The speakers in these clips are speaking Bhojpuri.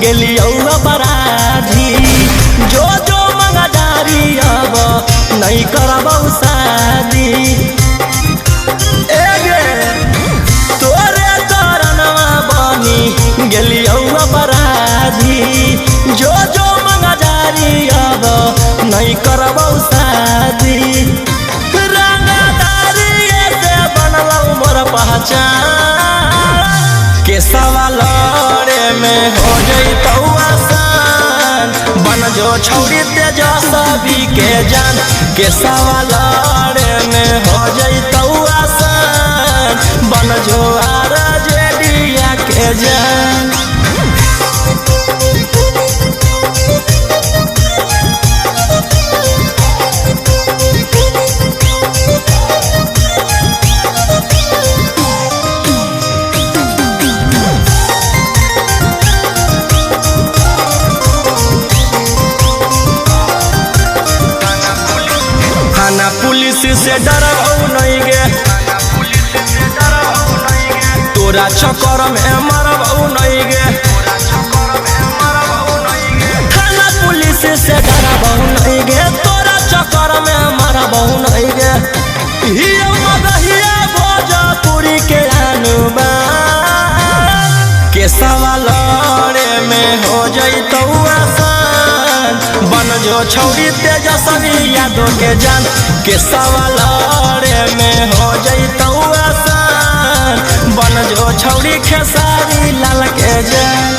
गेली बराधी जो जो मंगदारी अब नहीं करबौ शादी। तोरे तोरनवा बनी गेली बराधी जो जो मंगदारी अब नहीं करबौ शादी। के सवालरे में हो जइतौ आसान बन जो छौरी तेजस्वी के जान। के सवालरे में हो जइतौ आसान बन जो आरजेडिया के जान। थाना पुलिस से डरबौ नहीं गे, तोरा चक्कर में मरबौ नहीं गे। थाना पुलिस से डरबौ नहीं गे, तोरा चक्कर में मरबौ नहीं गे। हियो मगहिया भोजपुरी के अनुमान के सवालरे में हो जइतौ आसान बन जो छौरी तेजस्वी यादव के जान। के सवालरे में हो जइतौ आसान बन जो छौरी खेसारी लाल के जान।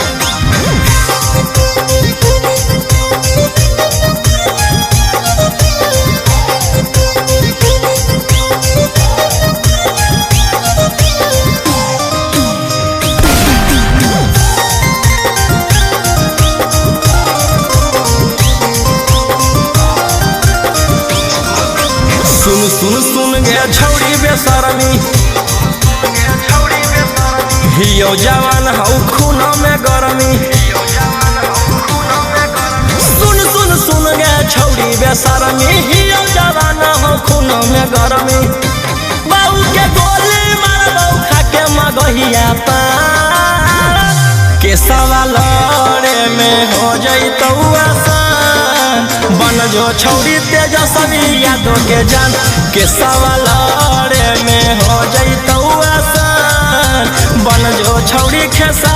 सुन सुन सुन गे छौरी बेशरमी हियो जवान हौ खून में गरमी। सुन सुन सुन गे छौरी बेशरमी हियो जवान हौ खून में गरमी। बाऊ के गोली मारबौ खाके मगहिया पान के सवालरे में हो जइतौ आसान बन जो छौरी तेजस्वी यादव के जान। के सवालरे में हो जइतौ आसान बन जो छौरी खेसा